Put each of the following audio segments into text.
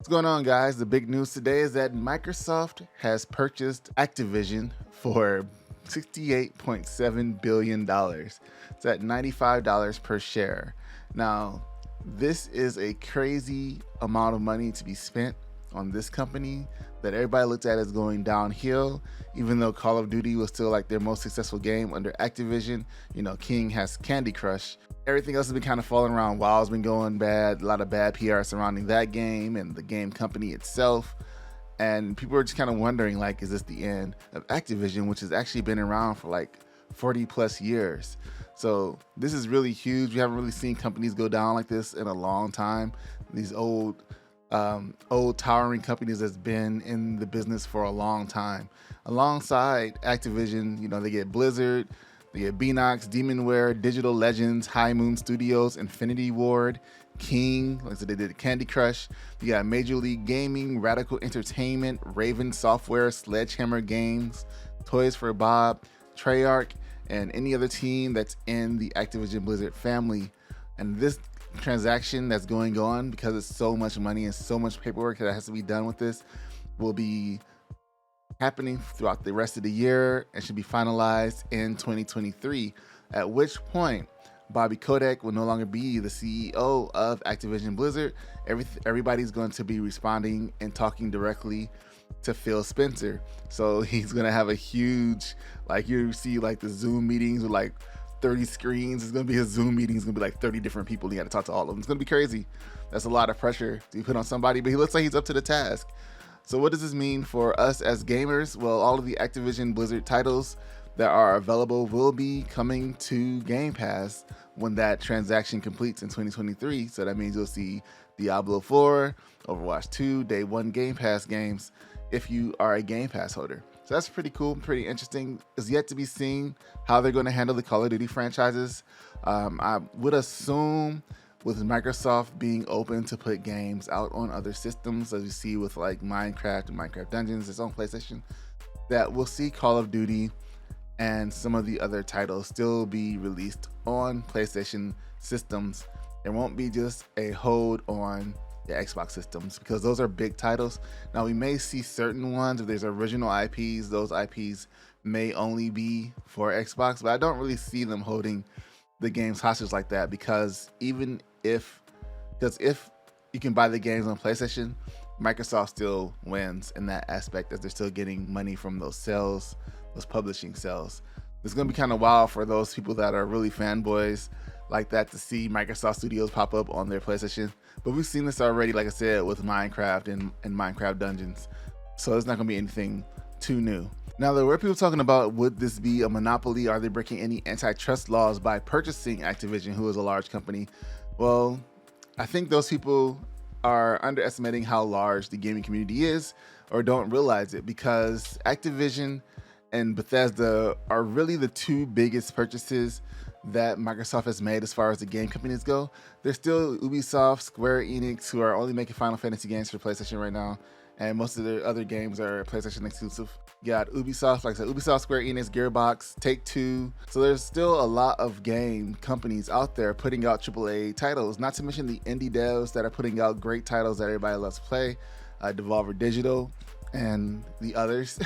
What's going on, guys? The big news today is that Microsoft has purchased Activision for $68.7 billion. It's at $95 per share. Now, this is a crazy amount of money to be spent on this company that everybody looked at as going downhill, even though Call of Duty was still like their most successful game under Activision. You know, King has Candy Crush. Everything else has been kind of falling around. WoW's been going bad, a lot of bad PR surrounding that game and the game company itself. And people are just kind of wondering, like, is this the end of Activision, which has actually been around for like 40 plus years? So this is really huge. We haven't really seen companies go down like this in a long time. These old towering companies that's been in the business for a long time. Alongside Activision, you know, they get Blizzard, they get Beenox, Demonware, Digital Legends, High Moon Studios, Infinity Ward, King, like I said, they did Candy Crush. You got Major League Gaming, Radical Entertainment, Raven Software, Sledgehammer Games, Toys for Bob, Treyarch, and any other team that's in the Activision Blizzard family. And this transaction that's going on, because it's so much money and so much paperwork that has to be done with this, will be happening throughout the rest of the year and should be finalized in 2023, at which point Bobby Kotick will no longer be the CEO of Activision Blizzard. Everybody's going to be responding and talking directly to Phil Spencer. So he's going to have a huge, like, you see like the Zoom meetings with like 30 screens. It's going to be his Zoom meeting. It's going to be like 30 different people. You got to talk to all of them. It's going to be crazy. That's a lot of pressure to be put on somebody, but he looks like he's up to the task. So what does this mean for us as gamers? Well, all of the Activision Blizzard titles that are available will be coming to Game Pass when that transaction completes in 2023. So that means you'll see Diablo 4, Overwatch 2, Day 1 Game Pass games if you are a Game Pass holder. So that's pretty cool, pretty interesting. It's yet to be seen how they're going to handle the Call of Duty franchises. I would assume with Microsoft being open to put games out on other systems, as you see with like Minecraft and Minecraft Dungeons, it's on PlayStation, that we'll see Call of Duty and some of the other titles still be released on PlayStation systems. There won't be just a hold on the Xbox systems, because those are big titles. Now we may see certain ones, if there's original IPs, those IPs may only be for Xbox, but I don't really see them holding the games hostage like that, because if you can buy the games on PlayStation, Microsoft still wins in that aspect, as they're still getting money from those sales, those publishing sales. It's going to be kind of wild for those people that are really fanboys like that to see Microsoft Studios pop up on their PlayStation. But we've seen this already, like I said, with Minecraft and Minecraft Dungeons. So it's not going to be anything too new. Now, there were people talking about, would this be a monopoly? Are they breaking any antitrust laws by purchasing Activision, who is a large company? Well, I think those people are underestimating how large the gaming community is, or don't realize it, because Activision and Bethesda are really the two biggest purchases that Microsoft has made as far as the game companies go. There's still Ubisoft, Square Enix, who are only making Final Fantasy games for PlayStation right now, and most of their other games are PlayStation exclusive. You got Ubisoft, like I said, Ubisoft, Square Enix, Gearbox, Take-Two. So there's still a lot of game companies out there putting out AAA titles, not to mention the indie devs that are putting out great titles that everybody loves to play, Devolver Digital and the others.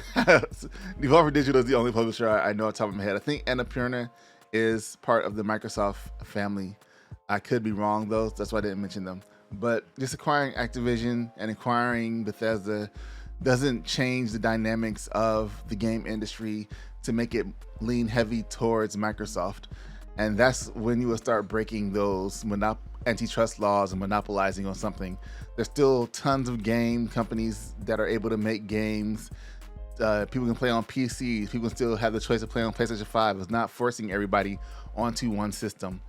Devolver Digital is the only publisher I know off the top of my head. I think Annapurna is part of the Microsoft family. I could be wrong though, that's why I didn't mention them. But just acquiring Activision and acquiring Bethesda doesn't change the dynamics of the game industry to make it lean heavy towards Microsoft. And that's when you will start breaking those antitrust laws and monopolizing on something. There's still tons of game companies that are able to make games. People can play on PCs. People can still have the choice of playing on PlayStation 5. It's not forcing everybody onto one system.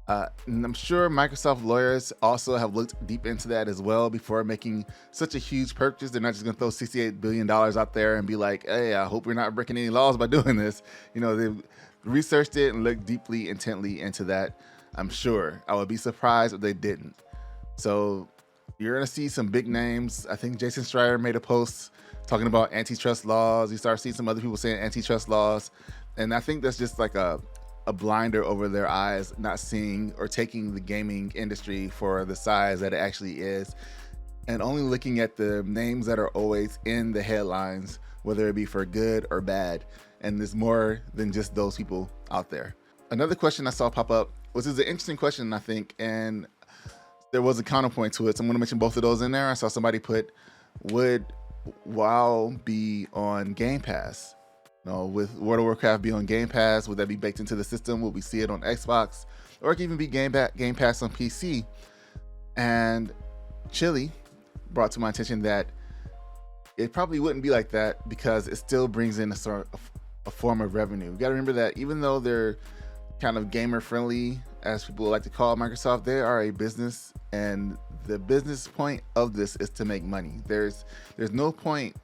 And I'm sure Microsoft lawyers also have looked deep into that as well before making such a huge purchase. They're not just going to throw $68 billion out there and be like, hey, I hope we're not breaking any laws by doing this. You know, they've researched it and looked deeply, intently into that. I'm sure. I would be surprised if they didn't. So you're going to see some big names. I think Jason Schreier made a post talking about antitrust laws. You start seeing some other people saying antitrust laws. And I think that's just like a blinder over their eyes, not seeing or taking the gaming industry for the size that it actually is. and only looking at the names that are always in the headlines, whether it be for good or bad. And there's more than just those people out there. Another question I saw pop up, which is an interesting question, I think, and there was a counterpoint to it. So I'm going to mention both of those in there. I saw somebody put, would WoW be on Game Pass? With World of Warcraft be on Game Pass, would that be baked into the system? Will we see it on Xbox? Or it could even be Game Pass on PC? And Chili brought to my attention that it probably wouldn't be like that because it still brings in a form of revenue. We got to remember that even though they're kind of gamer friendly, as people like to call Microsoft, they are a business, and the business point of this is to make money. There's no point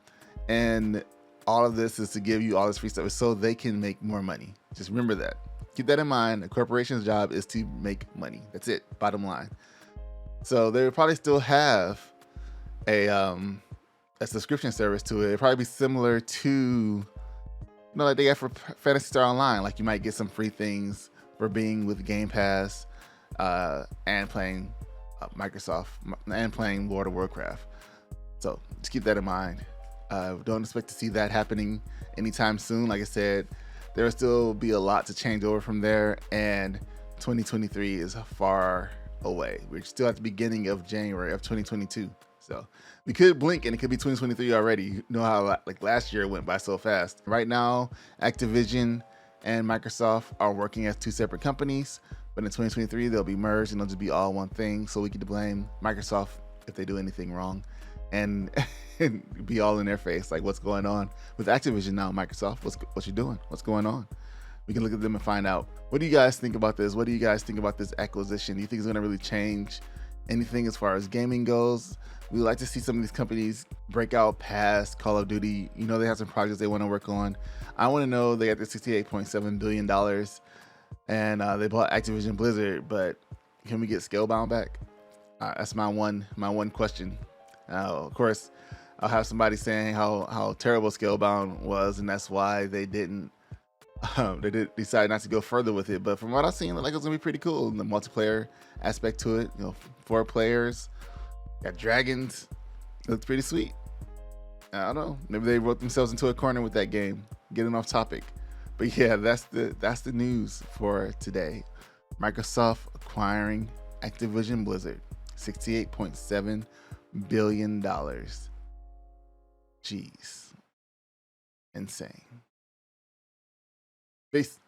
in all of this is to give you all this free stuff so they can make more money. Just remember that. Keep that in mind. A corporation's job is to make money. That's it, bottom line. So they would probably still have a subscription service to it. It'd probably be similar to, like they have for Phantasy Star Online. Like you might get some free things for being with Game Pass and playing Microsoft and playing World of Warcraft. So just keep that in mind. Don't expect to see that happening anytime soon. Like I said, there will still be a lot to change over from there, and 2023 is far away. We're still at the beginning of January of 2022. So we could blink and it could be 2023 already. You know how like last year went by so fast. Right now, Activision and Microsoft are working as two separate companies, but in 2023 they'll be merged and they'll just be all one thing. So we get to blame Microsoft if they do anything wrong, and be all in their face, like what's going on with Activision now, Microsoft? What you doing? What's going on? We can look at them and find out. What do you guys think about this? What do you guys think about this acquisition? Do you think it's going to really change anything as far as gaming goes? We like to see some of these companies break out past Call of Duty. You know, they have some projects they want to work on. I want to know they got the $68.7 billion and they bought Activision Blizzard, but can we get Scalebound back? That's my one question. Of course, I'll have somebody saying how terrible Scalebound was, and that's why they did decide not to go further with it. But from what I've seen, like it was gonna be pretty cool. And the multiplayer aspect to it, 4 players, got dragons, it looks pretty sweet. I don't know, maybe they wrote themselves into a corner with that game. Getting off topic, but yeah, that's the news for today. Microsoft acquiring Activision Blizzard, $68.7 billion. Jeez, insane. Peace.